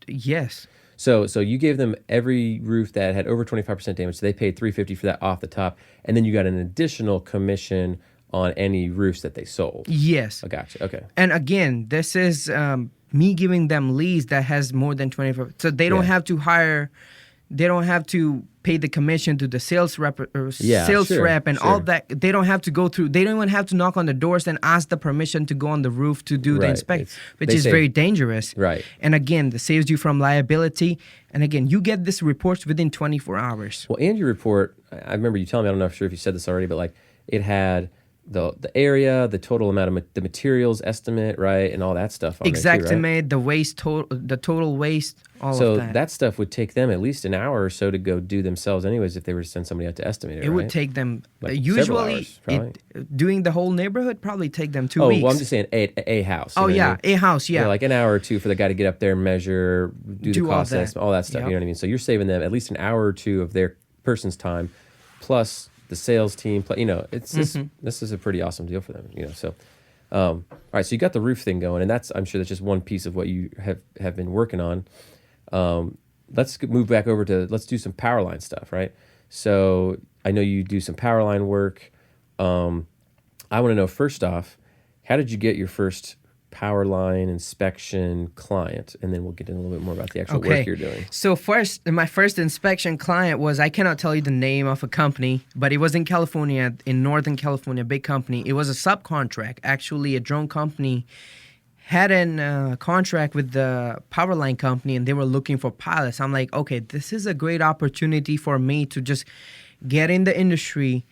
Yes. So you gave them every roof that had over 25% damage. So they paid $350 for that off the top, and then you got an additional commission on any roofs that they sold. Yes. I gotcha. Okay. And again, this is me giving them leads that has more than 25. So they don't have to hire. They don't have to pay the commission to the sales rep and all that. They don't have to go through. They don't even have to knock on the doors and ask the permission to go on the roof to do the inspection, which is very dangerous. Right. And again, this saves you from liability. And again, you get this reports within 24 hours. Well, and your report, I remember you telling me, I don't know if sure if you said this already, but like it had the area, the total amount of the materials estimate, right, and all that stuff. Exact there too, right? estimate, the total waste, all so of that. That stuff would take them at least an hour or so to go do themselves, anyways, if they were to send somebody out to estimate it. It would take them like usually hours, doing the whole neighborhood probably take them 2 weeks. Oh, well, I'm just saying a house. Oh yeah, a house. Yeah, like an hour or two for the guy to get up there, measure, do the cost estimate, all that stuff. Yep. You know what I mean? So you're saving them at least an hour or two of their person's time, plus the sales team, it's this is a pretty awesome deal for them, So, all right, so you got the roof thing going, and I'm sure that's just one piece of what you have been working on. Let's move back over to let's do some power line stuff, right? So I know you do some power line work. I want to know first off, how did you get your first power line inspection client, and then we'll get in a little bit more about the actual work you're doing. So my first inspection client was, I cannot tell you the name of a company, but it was in California, in Northern California, a big company. It was a subcontract. Actually, a drone company had a contract with the power line company, and they were looking for pilots. I'm like, okay, this is a great opportunity for me to just get in the industry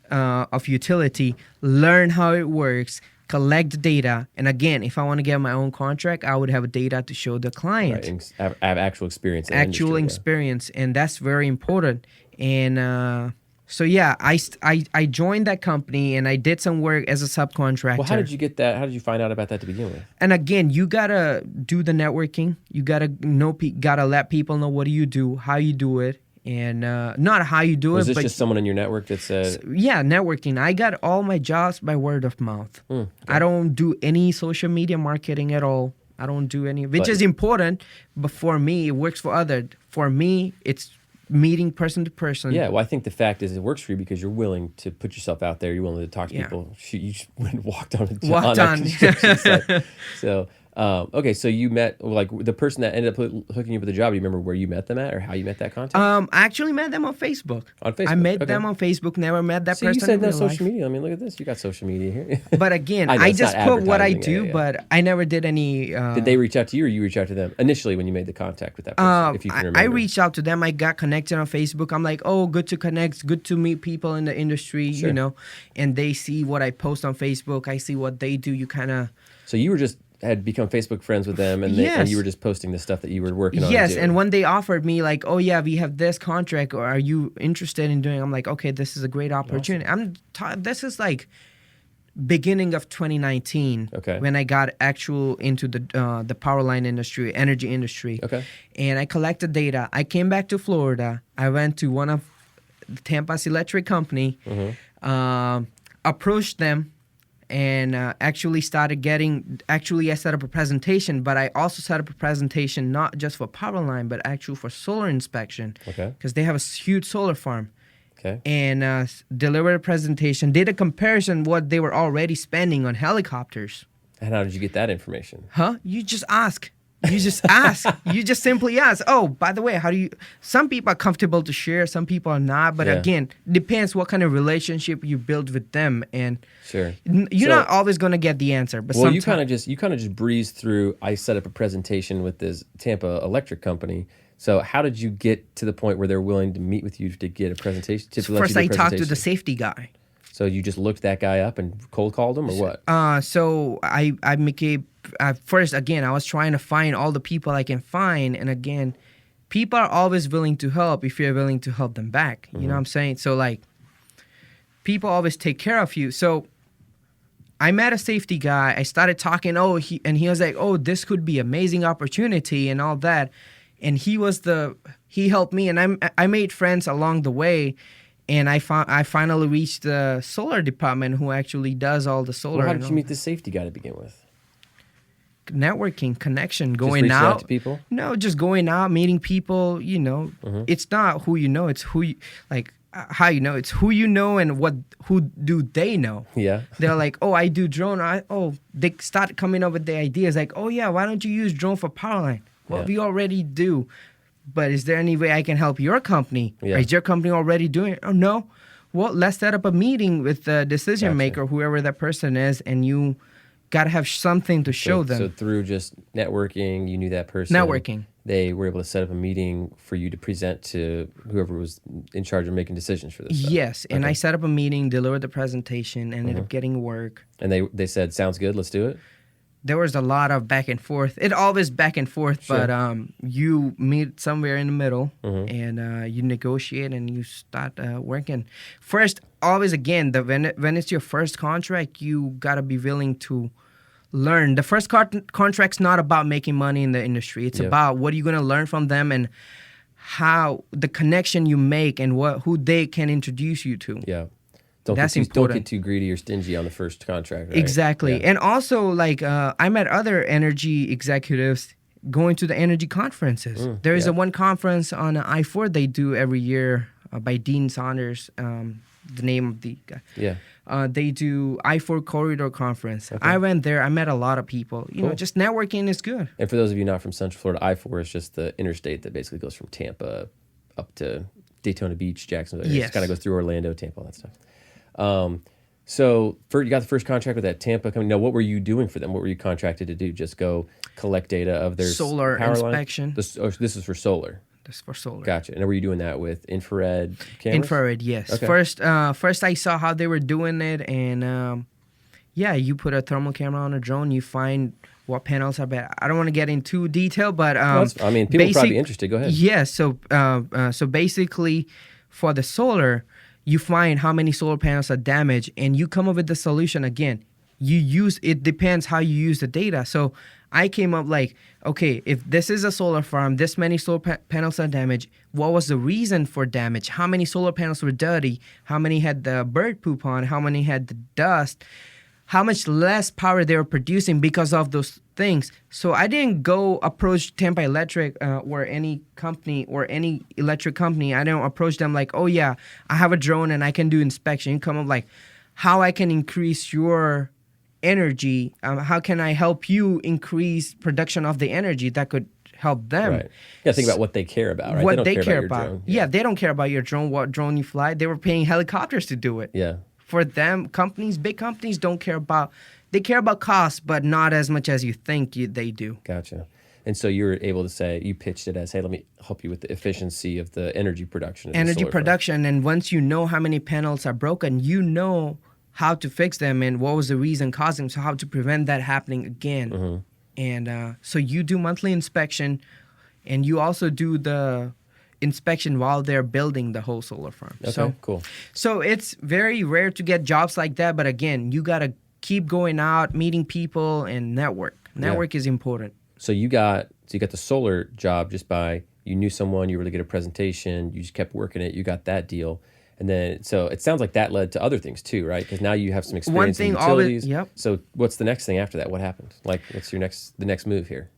of utility, learn how it works, collect data, and again, if I want to get my own contract, I would have data to show the client. Right, and have actual experience. Experience, and that's very important. And so yeah, I joined that company and I did some work as a subcontractor. Well, how did you get that? How did you find out about that to begin with? And again, you gotta do the networking. You gotta gotta let people know what do you do, how you do it. And not how you do it, but... Was this just someone in your network that said... Yeah, networking. I got all my jobs by word of mouth. Okay. I don't do any social media marketing at all. I don't do any... Which is important, but for me, it works for others. For me, it's meeting person to person. Yeah, well, I think the fact is it works for you because you're willing to put yourself out there. You're willing to talk to people. You just went and walked on a construction site. So... okay, so you met, like, the person that ended up hooking you up with the job. Do you remember where you met them at or how you met that contact? I actually met them on Facebook. On Facebook? I met them on Facebook, never met that person. You said no social media. I mean, look at this. You got social media here. But again, I just put what I do, but I never did any... Did they reach out to you or you reach out to them initially when you made the contact with that person, if you can remember? I reached out to them. I got connected on Facebook. I'm like, oh, good to connect, good to meet people in the industry, and they see what I post on Facebook. I see what they do. You kind of... So you were just had become Facebook friends with them, and and you were just posting the stuff that you were working on. Yes, and when they offered me like, oh yeah, we have this contract, or are you interested in doing? I'm like, okay, this is a great opportunity. Awesome. This is like beginning of 2019 when I got into the power line industry, energy industry. Okay. And I collected data. I came back to Florida. I went to one of Tampa's electric company, approached them, and actually I set up a presentation, but I also set up a presentation not just for power line, but actually for solar inspection. Okay. Because they have a huge solar farm. Okay. And delivered a presentation, did a comparison what they were already spending on helicopters. And how did you get that information? You just ask. You just ask. You just simply ask. Oh, by the way, some people are comfortable to share, some people are not. But again, depends what kind of relationship you build with them. And sure, you're not always going to get the answer. But you kind of just breezed through. I set up a presentation with this Tampa electric company. So how did you get to the point where they're willing to meet with you to get a presentation? First, I talked to the safety guy. So you just looked that guy up and cold called him, or what? So I became first. Again, I was trying to find all the people I can find, and again, people are always willing to help if you're willing to help them back. You know what I'm saying? So like, people always take care of you. So I met a safety guy. I started talking. He was like, "Oh, this could be amazing opportunity," and all that. And he helped me, and I made friends along the way, and I finally reached the solar department who actually does all the solar. Well, how did you meet the safety guy to begin with? Networking, connection, going just out to people. No, just going out, meeting people. You know, it's not who you know; it's who you like. How you know? It's who you know and who do they know? Yeah, they're like, oh, I do drone. They start coming up with the ideas like, oh yeah, why don't you use drone for power line? Well, we already do, but is there any way I can help your company? Yeah. Is your company already doing it? Oh, no. Well, let's set up a meeting with the decision maker, whoever that person is, and you got to have something to show them. So through just networking, you knew that person. Networking. They were able to set up a meeting for you to present to whoever was in charge of making decisions for this stuff. Yes, and I set up a meeting, delivered the presentation, ended up getting work. And they said, sounds good, let's do it? There was a lot of back and forth. It always back and forth, sure. But you meet somewhere in the middle, and you negotiate and you start working. First, always again, when it's your first contract, you gotta be willing to learn. The first contract's not about making money in the industry. It's about what are you gonna learn from them and how the connection you make and who they can introduce you to. Yeah. Don't get too greedy or stingy on the first contract. Right? Exactly. Yeah. And also, like, I met other energy executives going to the energy conferences. There is a one conference on I-4 they do every year by Dean Saunders, the name of the guy. Yeah. They do I-4 Corridor Conference. Okay. I went there. I met a lot of people. You know, just networking is good. And for those of you not from Central Florida, I-4 is just the interstate that basically goes from Tampa up to Daytona Beach, Jacksonville. Yes. It kind of goes through Orlando, Tampa, all that stuff. So you got the first contract with that Tampa company. Now, what were you doing for them? What were you contracted to do? Just go collect data of their solar power inspection. This is for solar. This is for solar. Gotcha. And were you doing that with infrared cameras? Infrared, yes. Okay. First I saw how they were doing it, and you put a thermal camera on a drone. You find what panels are bad. I don't want to get into detail, but people will probably be interested. Go ahead. Yes. So basically, for the solar, you find how many solar panels are damaged, and you come up with the solution. Again, it depends how you use the data. So I came up like, okay, if this is a solar farm, this many solar panels are damaged, what was the reason for damage? How many solar panels were dirty? How many had the bird poop on? How many had the dust? How much less power they were producing because of those things. So I didn't go approach Tampa Electric or any company or any electric company. I don't approach them like, oh yeah, I have a drone and I can do inspection. You come up like, how I can increase your energy. How can I help you increase production of the energy that could help them? Right. Yeah, think about what they care about, right? What they don't care about. about. Your drone. Yeah, they don't care about your drone, what drone you fly. They were paying helicopters to do it. Yeah. For them, big companies don't care about, they care about cost, but not as much as you think they do. Gotcha. And so you were able to say, you pitched it as, hey, let me help you with the efficiency of the energy production. Energy production, and once you know how many panels are broken, you know how to fix them and what was the reason causing them, so how to prevent that happening again. And so you do monthly inspection, and you also do the inspection while they're building the whole solar farm. Okay, cool. So it's very rare to get jobs like that, but again, you got to keep going out, meeting people, and network. Network is important. So you got the solar job just by, you knew someone, you were to get a presentation, you just kept working it, you got that deal. And then, so it sounds like that led to other things too, right? Because now you have some experience in utilities. Yep. So what's the next thing after that? What happened? Like, what's the next move here?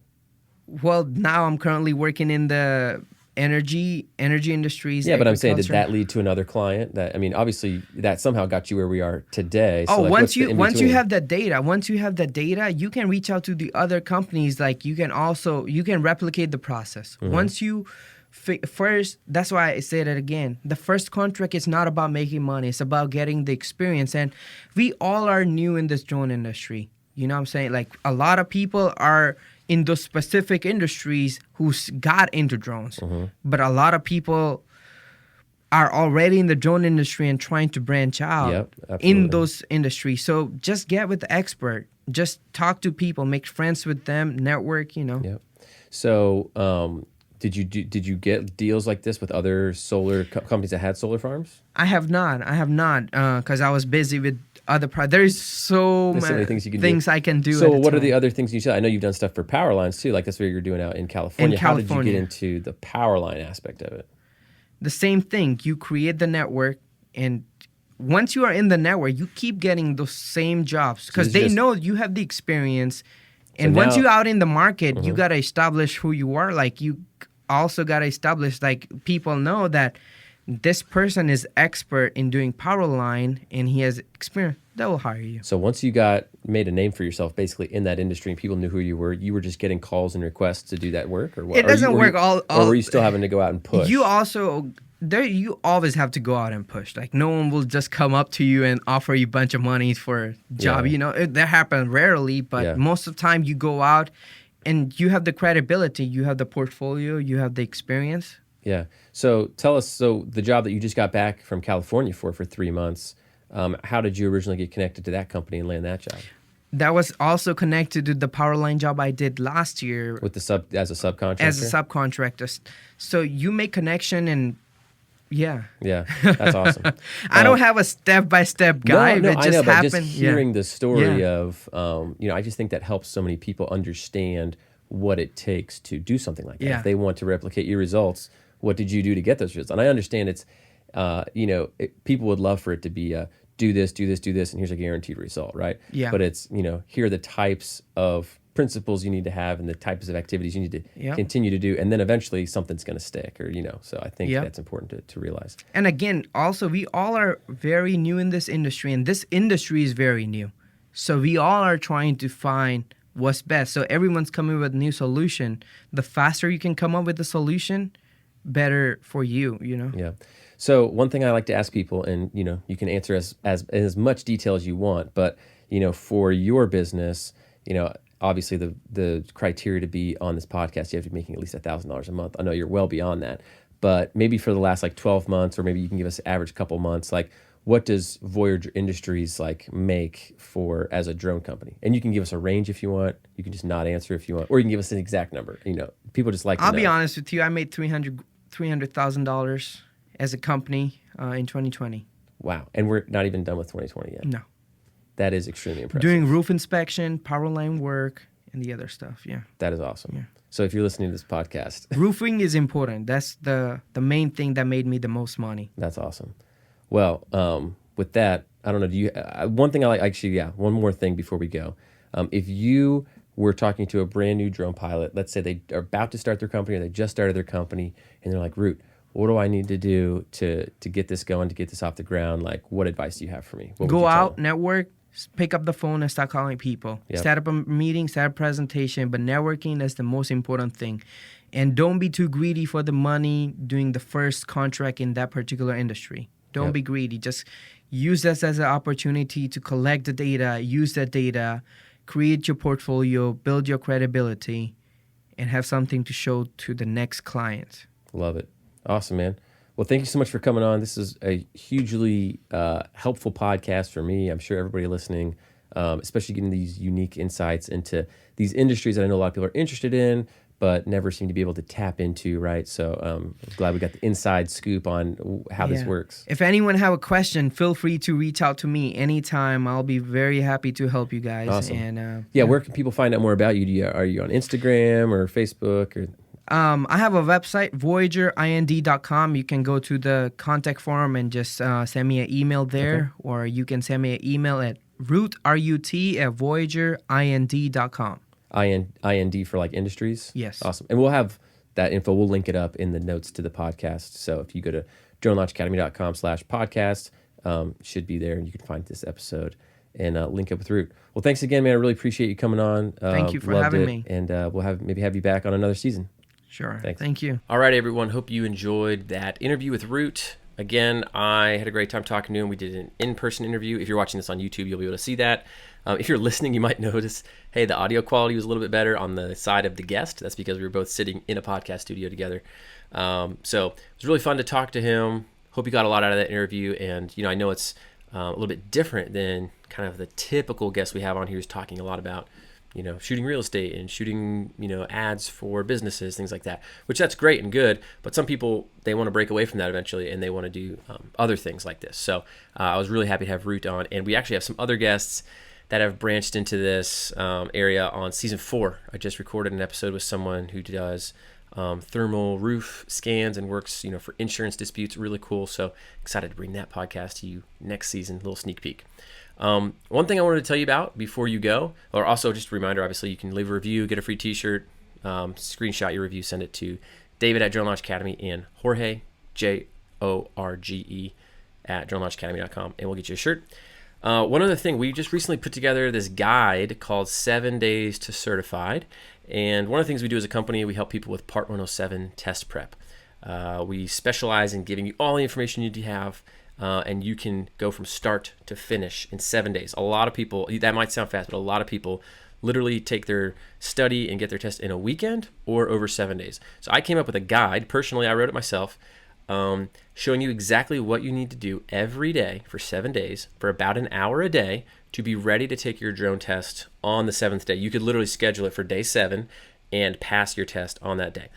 Well, now I'm currently working in the energy industries. Yeah, but I'm saying, did that lead to another client? That, I mean, obviously that somehow got you where we are today. So once you have that data, you can reach out to the other companies. Like you can replicate the process. Once you first, that's why I say that again. The first contract is not about making money. It's about getting the experience. And we all are new in this drone industry. You know what I'm saying? Like a lot of people are in those specific industries who got into drones. But a lot of people are already in the drone industry and trying to branch out in those industries. So just get with the expert. Just talk to people, make friends with them, network, Yep. So did you get deals like this with other solar companies that had solar farms? I have not, because I was busy with other There's so many things I can do. So what are the other things you said? I know you've done stuff for power lines too. Like that's what you're doing out in California. How did you get into the power line aspect of it? The same thing. You create the network, and once you are in the network, you keep getting those same jobs because they know you have the experience. And once you're out in the market, you got to establish who you are. Like you also got to establish, like people know that this person is expert in doing power line and he has experience. They will hire you. So once you made a name for yourself basically in that industry and people knew who you were just getting calls and requests to do that work, or what? It doesn't work all. Or were you still having to go out and push? You always have to go out and push. Like no one will just come up to you and offer you a bunch of money for a job. That happens rarely, but most of the time you go out and you have the credibility, you have the portfolio, you have the experience. Yeah. So tell us, the job that you just got back from California for 3 months, how did you originally get connected to that company and land that job? That was also connected to the power line job I did last year. With as a subcontractor? As a subcontractor. So you make connection and yeah. Yeah, that's awesome. I don't have a step-by-step guide. No, it just I know, happened. But just hearing the story of, I just think that helps so many people understand what it takes to do something like that. Yeah. If they want to replicate your results, what did you do to get those results? And I understand it's, people would love for it to be do this, and here's a guaranteed result, right? Yeah. But it's, here are the types of principles you need to have and the types of activities you need to continue to do, and then eventually something's going to stick, or so I think that's important to realize. And again, also we all are very new in this industry, and this industry is very new, so we all are trying to find what's best. So everyone's coming with a new solution. The faster you can come up with a solution, better for you. Yeah. So one thing I like to ask people, and you can answer as much detail as you want, but for your business, obviously the criteria to be on this podcast, you have to be making at least $1,000 a month. I know you're well beyond that, but maybe for the last 12 months, or maybe you can give us an average couple months, what does Voyager Industries make for as a drone company? And you can give us a range if you want. You can just not answer if you want, or you can give us an exact number. People just like to know. I'll be honest with you. I made $300,000 as a company in 2020. Wow. And we're not even done with 2020 yet. No. That is extremely impressive. Doing roof inspection, power line work, and the other stuff. Yeah. That is awesome. Yeah. So if you're listening to this podcast, roofing is important. That's the main thing that made me the most money. That's awesome. Well, with that, I don't know. Do you? One thing I like, actually, one more thing before we go. If you were talking to a brand new drone pilot, let's say they are about to start their company, or they just started their company, and they're like, "Root, what do I need to do to get this going, to get this off the ground? What advice do you have for me?" Go out, network, pick up the phone, and start calling people. Yep. Set up a meeting, set up a presentation, but networking is the most important thing. And don't be too greedy for the money doing the first contract in that particular industry. Don't be greedy. Just use this as an opportunity to collect the data, use that data, create your portfolio, build your credibility, and have something to show to the next client. Love it. Awesome, man. Well, thank you so much for coming on. This is a hugely helpful podcast for me. I'm sure everybody listening, especially getting these unique insights into these industries that I know a lot of people are interested in, but never seem to be able to tap into, right? So I'm glad we got the inside scoop on how this works. If anyone have a question, feel free to reach out to me anytime. I'll be very happy to help you guys. Awesome. And where can people find out more about you? Are you on Instagram or Facebook? Or I have a website, voyagerind.com. You can go to the contact form and just send me an email there, or you can send me an email at RUT@voyagerind.com. IND for like industries? Yes. Awesome. And we'll have that info. We'll link it up in the notes to the podcast. So if you go to dronelaunchacademy.com/podcast, should be there, and you can find this episode and link up with Root. Well, thanks again, man. I really appreciate you coming on. Thank you for having me. And we'll maybe have you back on another season. Sure. Thanks. Thank you. All right, everyone. Hope you enjoyed that interview with Root. Again, I had a great time talking to him. We did an in-person interview. If you're watching this on YouTube, you'll be able to see that. If you're listening, you might notice, hey, the audio quality was a little bit better on the side of the guest. That's because we were both sitting in a podcast studio together. So it was really fun to talk to him. Hope you got a lot out of that interview. And, I know it's a little bit different than kind of the typical guest we have on here who's talking a lot about, shooting real estate and shooting, ads for businesses, things like that, which that's great and good. But some people, they want to break away from that eventually and they want to do other things like this. So I was really happy to have Root on. And we actually have some other guests that have branched into this area on season 4. I just recorded an episode with someone who does thermal roof scans and works, for insurance disputes. Really cool. So excited to bring that podcast to you next season. A little sneak peek. One thing I wanted to tell you about before you go, or also just a reminder, obviously you can leave a review, get a free t-shirt, screenshot your review, send it to David at Drone Launch Academy and Jorge, Jorge at dronelaunchacademy.com, and we'll get you a shirt. One other thing, we just recently put together this guide called 7 Days to Certified. And one of the things we do as a company, we help people with Part 107 test prep. We specialize in giving you all the information you need to have, and you can go from start to finish in 7 days. A lot of people, that might sound fast, but a lot of people literally take their study and get their test in a weekend or over 7 days. So I came up with a guide. Personally, I wrote it myself, showing you exactly what you need to do every day for 7 days for about an hour a day to be ready to take your drone test on the 7th day. You could literally schedule it for day 7 and pass your test on that day.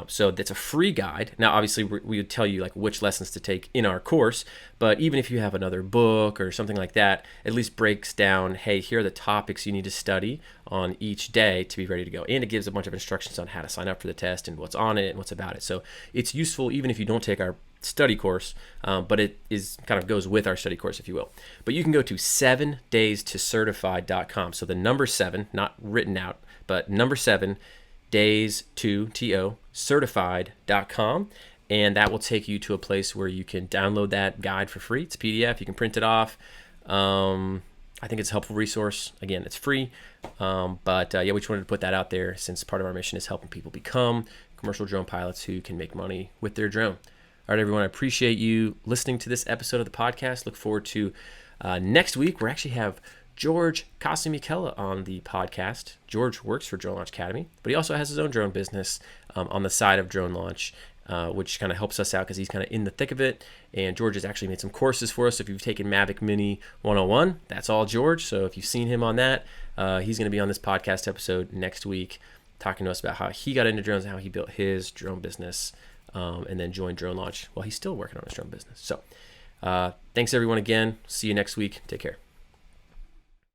So that's a free guide. Now, obviously, we would tell you like which lessons to take in our course, but even if you have another book or something like that, at least breaks down, hey, here are the topics you need to study on each day to be ready to go. And it gives a bunch of instructions on how to sign up for the test and what's on it and what's about it. So it's useful even if you don't take our study course, but it is kind of goes with our study course, if you will. But you can go to 7daystocertified.com. So the number 7, not written out, but number 7, days to TO certified.com, and that will take you to a place where you can download that guide for free. It's a PDF. You can print it off. I think it's a helpful resource. Again, it's free, but we just wanted to put that out there since part of our mission is helping people become commercial drone pilots who can make money with their drone. All right, everyone, I appreciate you listening to this episode of the podcast. Look forward to next week. We actually have George Casimichella on the podcast. George works for Drone Launch Academy, but he also has his own drone business on the side of Drone Launch, which kind of helps us out because he's kind of in the thick of it. And George has actually made some courses for us. So if you've taken Mavic Mini 101, that's all George. So if you've seen him on that, he's going to be on this podcast episode next week talking to us about how he got into drones and how he built his drone business and then joined Drone Launch while he's still working on his drone business. So thanks, everyone, again. See you next week. Take care.